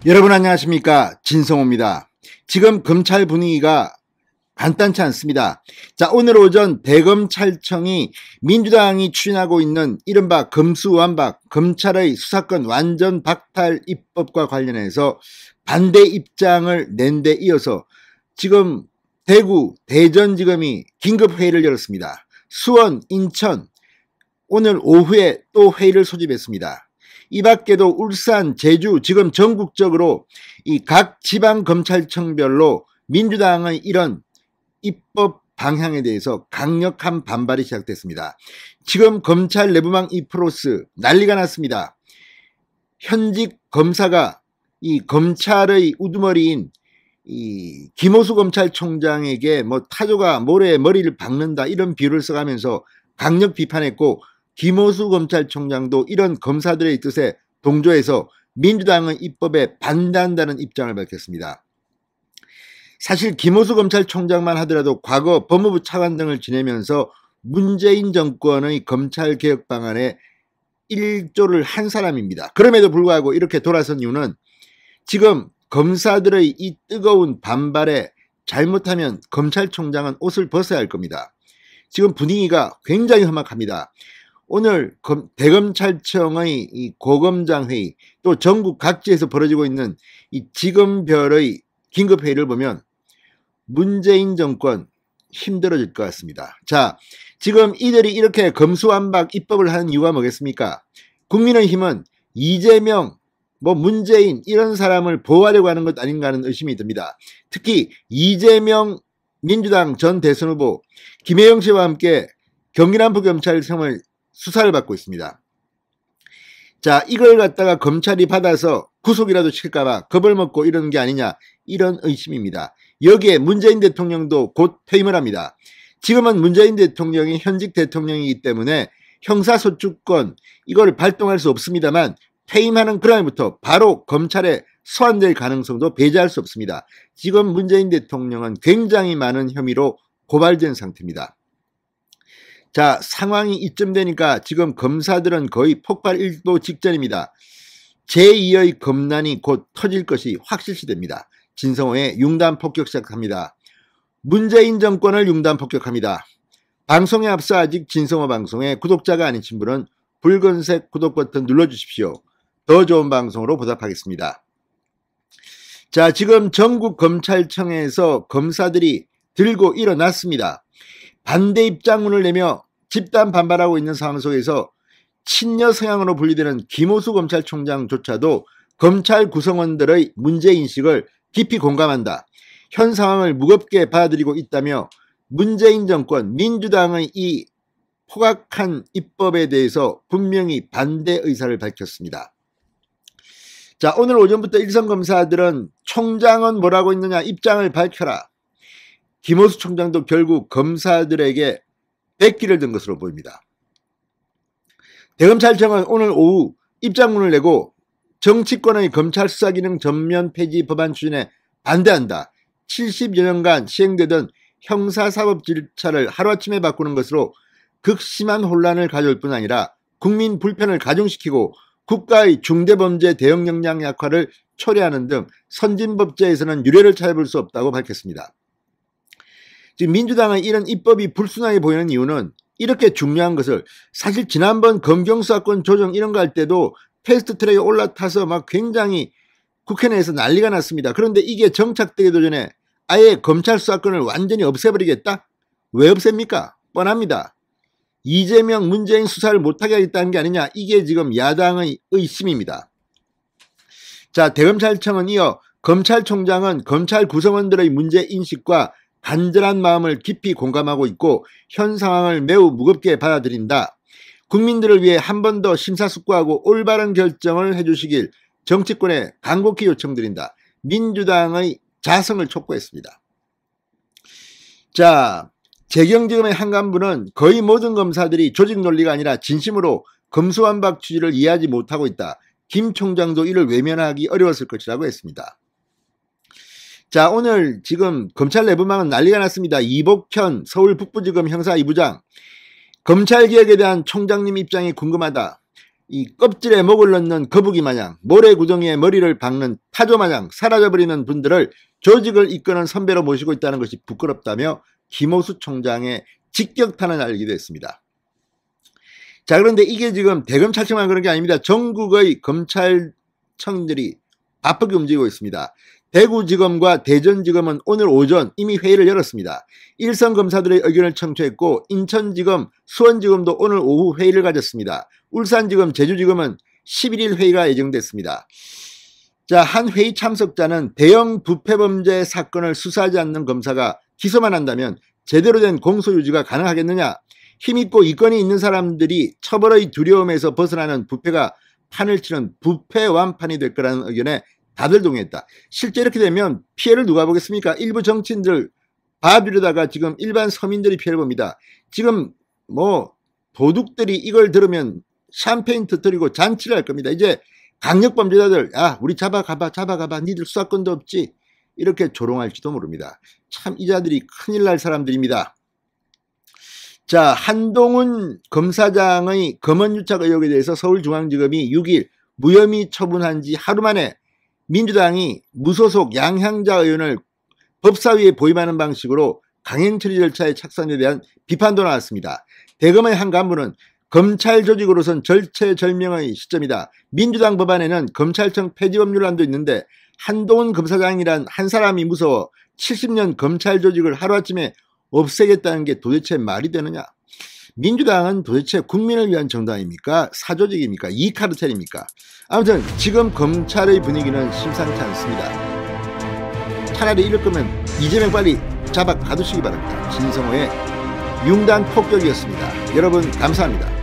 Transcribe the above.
여러분 안녕하십니까, 진성호입니다. 지금 검찰 분위기가 간단치 않습니다. 자, 오늘 오전 대검찰청이 민주당이 추진하고 있는 이른바 검수완박, 검찰의 수사권 완전 박탈 입법과 관련해서 반대 입장을 낸 데 이어서 지금 대구, 대전지검이 긴급회의를 열었습니다. 수원, 인천 오늘 오후에 또 회의를 소집했습니다. 이 밖에도 울산, 제주, 지금 전국적으로 이 각 지방검찰청별로 민주당의 이런 입법 방향에 대해서 강력한 반발이 시작됐습니다. 지금 검찰 내부망 2플러스 난리가 났습니다. 현직 검사가 이 검찰의 우두머리인 이 김호수 검찰총장에게 타조가 모래에 머리를 박는다 이런 비유를 써가면서 강력 비판했고, 김호수 검찰총장도 이런 검사들의 뜻에 동조해서 민주당의 입법에 반대한다는 입장을 밝혔습니다. 사실 김호수 검찰총장만 하더라도 과거 법무부 차관 등을 지내면서 문재인 정권의 검찰개혁 방안에 일조를 한 사람입니다. 그럼에도 불구하고 이렇게 돌아선 이유는 지금 검사들의 이 뜨거운 반발에 잘못하면 검찰총장은 옷을 벗어야 할 겁니다. 지금 분위기가 굉장히 험악합니다. 오늘 대검찰청의 이 고검장 회의, 또 전국 각지에서 벌어지고 있는 이 지검별의 긴급회의를 보면 문재인 정권 힘들어질 것 같습니다. 자, 지금 이들이 이렇게 검수완박 입법을 하는 이유가 뭐겠습니까? 국민의힘은 이재명, 문재인 이런 사람을 보호하려고 하는 것 아닌가 하는 의심이 듭니다. 특히 이재명 민주당 전 대선 후보 김혜영 씨와 함께 경기남부경찰청을 수사를 받고 있습니다. 자, 이걸 갖다가 검찰이 받아서 구속이라도 시킬까봐 겁을 먹고 이러는 게 아니냐, 이런 의심입니다. 여기에 문재인 대통령도 곧 퇴임을 합니다. 지금은 문재인 대통령이 현직 대통령이기 때문에 형사소추권 이걸 발동할 수 없습니다만, 퇴임하는 그날부터 바로 검찰에 소환될 가능성도 배제할 수 없습니다. 지금 문재인 대통령은 굉장히 많은 혐의로 고발된 상태입니다. 자, 상황이 이쯤 되니까 지금 검사들은 거의 폭발 일보 직전입니다. 제2의 검난이 곧 터질 것이 확실시됩니다. 진성호의 융단 폭격 시작합니다. 문재인 정권을 융단 폭격합니다. 방송에 앞서 아직 진성호 방송에 구독자가 아니신 분은 붉은색 구독 버튼 눌러주십시오. 더 좋은 방송으로 보답하겠습니다. 자, 지금 전국 검찰청에서 검사들이 들고 일어났습니다. 반대 입장문을 내며 집단 반발하고 있는 상황 속에서 친여 성향으로 분류되는 김호수 검찰총장조차도 검찰 구성원들의 문제인식을 깊이 공감한다, 현 상황을 무겁게 받아들이고 있다며 문재인 정권, 민주당의 이 포악한 입법에 대해서 분명히 반대 의사를 밝혔습니다. 자, 오늘 오전부터 일선 검사들은 총장은 뭐라고 있느냐, 입장을 밝혀라. 김호수 총장도 결국 검사들에게 백기를 든 것으로 보입니다. 대검찰청은 오늘 오후 입장문을 내고 정치권의 검찰 수사기능 전면 폐지 법안 추진에 반대한다, 70여 년간 시행되던 형사사법 절차를 하루아침에 바꾸는 것으로 극심한 혼란을 가져올 뿐 아니라 국민 불편을 가중시키고 국가의 중대범죄 대응 역량 약화를 초래하는 등 선진법제에서는 유례를 찾아볼 수 없다고 밝혔습니다. 지금 민주당의 이런 입법이 불순하게 보이는 이유는 이렇게 중요한 것을, 사실 지난번 검경수사권 조정 이런 거 할 때도 패스트트랙에 올라타서 막 굉장히 국회 내에서 난리가 났습니다. 그런데 이게 정착되기도 전에 아예 검찰 수사권을 완전히 없애버리겠다? 왜 없앱니까? 뻔합니다. 이재명, 문재인 수사를 못하게 하겠다는 게 아니냐, 이게 지금 야당의 의심입니다. 자, 대검찰청은 이어 검찰총장은 검찰 구성원들의 문제인식과 간절한 마음을 깊이 공감하고 있고 현 상황을 매우 무겁게 받아들인다, 국민들을 위해 한 번 더 심사숙고하고 올바른 결정을 해주시길 정치권에 간곡히 요청드린다, 민주당의 자성을 촉구했습니다. 자, 재경지검의 한 간부는 거의 모든 검사들이 조직 논리가 아니라 진심으로 검수완박 취지를 이해하지 못하고 있다, 김 총장도 이를 외면하기 어려웠을 것이라고 했습니다. 자, 오늘 지금 검찰 내부망은 난리가 났습니다. 이복현 서울 북부지검 형사 2부장, 검찰개혁에 대한 총장님 입장이 궁금하다, 이 껍질에 목을 넣는 거북이 마냥, 모래구덩이에 머리를 박는 타조 마냥 사라져버리는 분들을 조직을 이끄는 선배로 모시고 있다는 것이 부끄럽다며 김호수 총장의 직격탄을 날리기도 했습니다. 자, 그런데 이게 지금 대검찰청만 그런 게 아닙니다. 전국의 검찰청들이 바쁘게 움직이고 있습니다. 대구지검과 대전지검은 오늘 오전 이미 회의를 열었습니다. 일선 검사들의 의견을 청취했고 인천지검, 수원지검도 오늘 오후 회의를 가졌습니다. 울산지검, 제주지검은 11일 회의가 예정됐습니다. 자, 한 회의 참석자는 대형 부패범죄 사건을 수사하지 않는 검사가 기소만 한다면 제대로 된 공소유지가 가능하겠느냐? 힘있고 이권이 있는 사람들이 처벌의 두려움에서 벗어나는 부패가 판을 치는 부패 완판이 될 거라는 의견에 다들 동의했다. 실제 이렇게 되면 피해를 누가 보겠습니까? 일부 정치인들 봐주려다가 지금 일반 서민들이 피해를 봅니다. 지금 뭐 도둑들이 이걸 들으면 샴페인 터뜨리고 잔치를 할 겁니다. 이제 강력범죄자들 우리 잡아가봐 니들 수사권도 없지 이렇게 조롱할지도 모릅니다. 참 이 자들이 큰일 날 사람들입니다. 자, 한동훈 검사장의 검언유착 의혹에 대해서 서울중앙지검이 6일 무혐의 처분한 지 하루 만에 민주당이 무소속 양향자 의원을 법사위에 보임하는 방식으로 강행처리 절차에 착수한 데 대한 비판도 나왔습니다. 대검의 한 간부는 검찰 조직으로선 절체절명의 시점이다. 민주당 법안에는 검찰청 폐지법률안도 있는데 한동훈 검사장이란 한 사람이 무서워 70년 검찰 조직을 하루아침에 없애겠다는 게 도대체 말이 되느냐? 민주당은 도대체 국민을 위한 정당입니까? 사조직입니까? 이카르텔입니까? 아무튼 지금 검찰의 분위기는 심상치 않습니다. 차라리 이럴 거면 이재명 빨리 잡아 가두시기 바랍니다. 진성호의 융단 폭격이었습니다. 여러분 감사합니다.